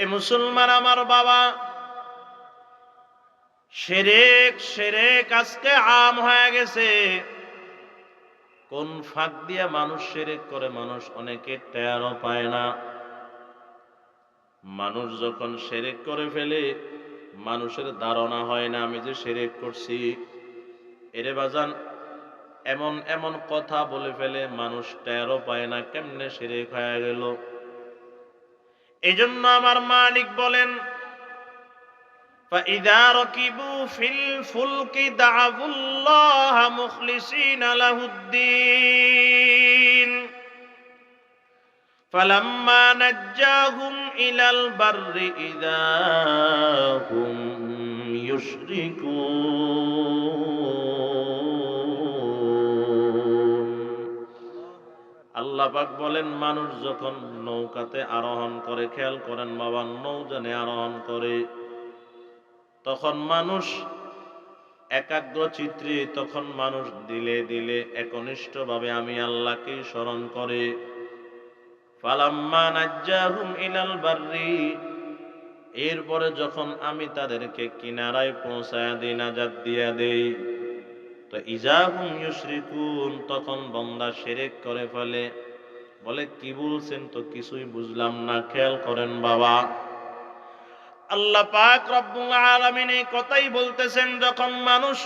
এ মুসলমান আমার বাবা, শিরক শিরক আজকে আম হয়ে গেছে। কোন ফাঁক দিয়ে মানুষ শিরক করে মানুষ অনেকে টেরও পায় না। মানুষ যখন শিরক করে ফেলে মানুষের ধারণা হয় না আমি যে শিরক করছি। এরে বাজান, এমন এমন কথা বলে ফেলে মানুষ টেরও পায় না কেমনে শিরক হয়ে গেল। এই জন্য আমার মালিক বলেন, فَإِذَا رَكِبُوا فِي الْفُلْكِ دَعَوُا اللَّهَ مُخْلِصِينَ لَهُ الدِّينَ فَلَمَّا نَجَّاهُمْ إِلَى الْبَرِّ إِذَا هُمْ يُشْرِكُونَ। আল্লাহ পাক বলেন, মানুষ যখন নৌকাতে আরোহণ করে, খেয়াল করেন বাবা, নৌযানে আরোহণ করে, তখন মানুষ একাগ্র চিত্রে, তখন মানুষ দিলে দিলে একনিষ্ঠভাবে আমি আল্লাহকে স্মরণ করে। ফালাম্মা নাজ্জাহুম ইলাল বাররি, এরপরে যখন আমি তাদেরকে কিনারায় পৌঁছায় দিই, নাজাত দিয়া দেই, তো ইজাহুম ইউশরিকুন, তখন বান্দা শিরক করে ফেলে। বলে কি বলছেন তো কিছুই বুঝলাম না। খেয়াল করেন বাবা, আল্লাহ পাক রব্বুল আলামিন এই কথাই বলতেছেন, যখন মানুষ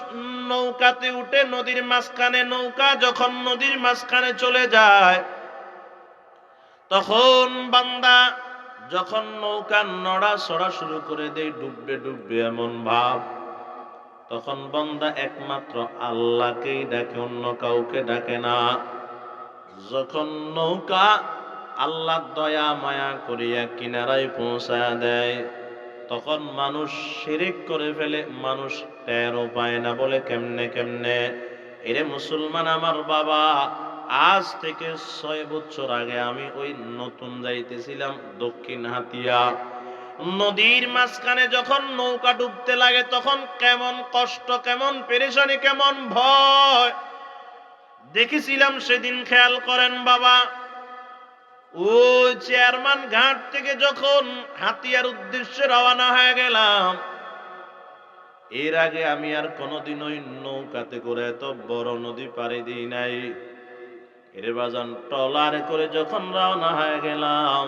নৌকাতে উঠে নদীর মাঝখানে, নৌকা যখন নদীর মাঝখানে চলে যায়, তখন বান্দা যখন নৌকা নড়াচড়া শুরু করে দেয়, ডুববে ডুববে এমন ভাব, তখন বান্দা একমাত্র আল্লাহকেই ডাকে, অন্য কাউকে ডাকে না। যখন নৌকা আল্লাহ দয়া মায়া করিয়া কিনারায় পৌঁছায় দেয়, তখন মানুষ শিরক করে ফেলে, মানুষ টেরও পায় না। বলে কেমনে কেমনে? এরে মুসলমান আমার বাবা, আজ থেকে 6 বছর আগে আমি ওই নতুন যাইতেছিলাম দক্ষিণ হাতিয়া। নদীর মাঝখানে যখন নৌকা ডুবতে লাগে তখন কেমন কষ্ট, কেমন পেরেশানি, কেমন ভয় দেখেছিলাম সেদিন। খেয়াল করেন বাবা, ওই চেয়ারম্যান ঘাট থেকে যখন হাতিয়ার উদ্দেশ্যে রওনা হয়ে গেলাম, এর আগে আমি আর কোনোদিন ওই নৌকাতে করে এত বড় নদী পাড়ি দিই নাই। এর বাজান ট্রলারে করে যখন রওনা হয়ে গেলাম,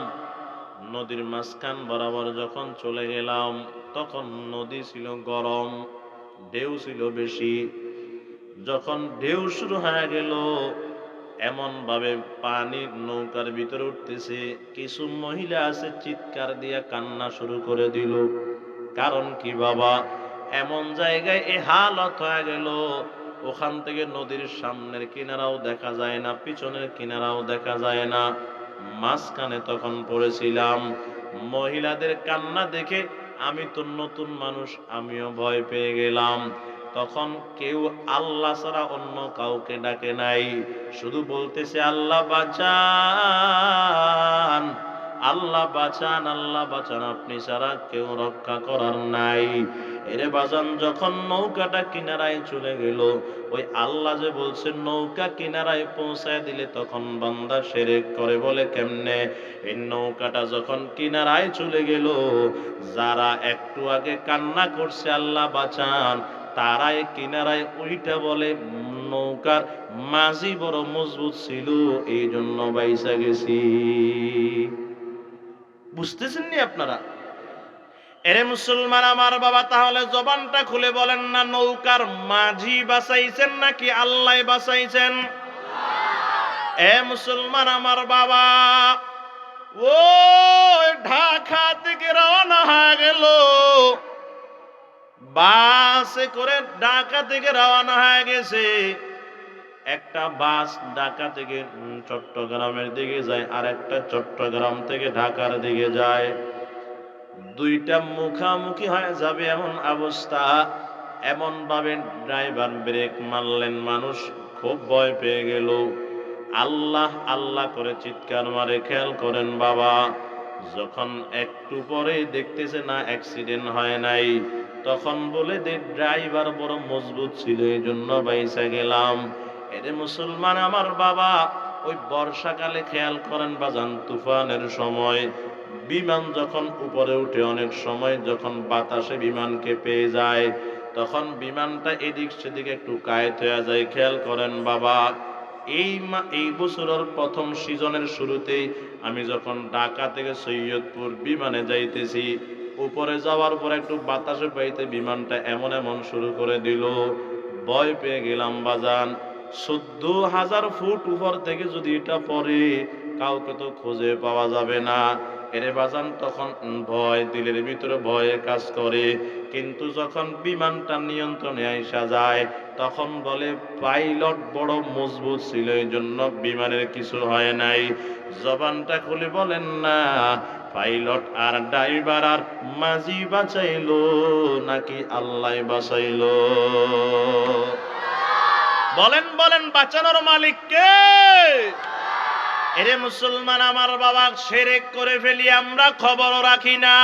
নদীর মাঝখান বরাবর যখন চলে গেলাম, তখন নদী ছিল গরম, ঢেউ ছিল বেশি। যখন ঢেউ শুরু হয়ে গেল, এমন ভাবে পানি নৌকার ভিতরে উঠতেছে, কিছু মহিলা আছে চিৎকার দিয়ে কান্না শুরু করে দিল। কারণ কি বাবা, এমন জায়গায় এ হালত হয়ে গেল, ওখান থেকে নদীর সামনের কিনারাও দেখা যায় না, পিছনের কিনারাও দেখা যায় না, মাঝখানে তখন পড়েছিলাম। মহিলাদের কান্না দেখে আমি তো নতুন মানুষ, আমিও ভয় পেয়ে গেলাম। তখন কেউ আল্লাহ ছাড়া অন্য কাউকে ডাকে নাই, শুধু বলতেছে আল্লাহ বাঁচান, আল্লাহ বাঁচান, আল্লাহ বাঁচান, আপনি ছাড়া কেউ রক্ষা করার নাই। এরে বাজান, যখন নৌকাটা কিনারায় চলে গেল, ওই আল্লাহ যে বলছেন নৌকা কিনারায় পৌঁছায় দিলে, তখন বান্দা শিরক করে। বলে কেমনে? এই নৌকাটা যখন কিনারায় চলে গেল, যারা একটু আগে কান্না করছে আল্লাহ বাঁচান, তারাই কিনারায় ওইটা বলে নৌকার মাঝি বড় মজবুত ছিল, এই জন্য বাইসা গেছি। বুঝতেছেন নি আপনারা? এরে মুসলমান আমার বাবা, তাহলে জবানটা খুলে বলেন না, নৌকার মাঝি বাঁচাইছেন নাকি আল্লাহ বাঁচাইছেন? এ মুসলমান আমার বাবা, ও ঢাকা থেকে রওনা হয়ে গেল, বাসে করে ঢাকা থেকে রওনা হয়ে গেছে। একটা বাস ঢাকা থেকে চট্টগ্রামের দিকে যায়, আর একটা চট্টগ্রাম থেকে ঢাকার দিকে যায়। দুইটা মুখামুখি হয়ে যাবে এমন অবস্থা। এমন ভাবে ড্রাইভার ব্রেক মারলেন, মানুষ খুব ভয় পেয়ে গেল, আল্লাহ আল্লাহ করে চিৎকার মারে। খেয়াল করেন বাবা, যখন একটু পরে দেখতেছে না অ্যাক্সিডেন্ট হয় নাই, তখন বলে দে ড্রাইভার বড় মজবুত ছিল, এই জন্য বাইসা গেলাম। এরে মুসলমান আমার বাবা, ওই বর্ষাকালে খেয়াল করেন বাজান, তুফানের সময় বিমান যখন উপরে উঠে অনেক সময় যখন বাতাসে বিমানকে পেয়ে যায়, তখন বিমানটা এদিক সেদিকে একটু কায়েত হয়ে যায়। খেয়াল করেন বাবা, এই বছরের প্রথম সিজনের শুরুতেই আমি যখন ঢাকা থেকে সৈয়দপুর বিমানে যাইতেছি, উপরে যাওয়ার পর একটু বাতাসে পাইতে বিমানটা এমন এমন শুরু করে দিল, ভয় পেয়ে গেলাম বাজান। 14,000 ফুট উপর থেকে যদি এটা পড়ে, কাউকে তো খুঁজে পাওয়া যাবে না। এরে বাজান, তখন ভয়, দিলের ভিতরে ভয়ে কাজ করে। কিন্তু যখন বিমানটা নিয়ন্ত্রণে আইসা যায়, তখন বলে পাইলট বড় মজবুত ছিল, এই জন্য বিমানের কিছু হয় নাই। জবানটা খুলে বলেন না, পাইলট আর ড্রাইভার আর মাঝি বাঁচাইলো নাকি আল্লাহ বাঁচাইলো? বলেন বলেন, বাঁচানোর মালিক কে? এরে মুসলমান আমার বাবা, শিরক করে ফেলি আমরা, খবরও রাখি না।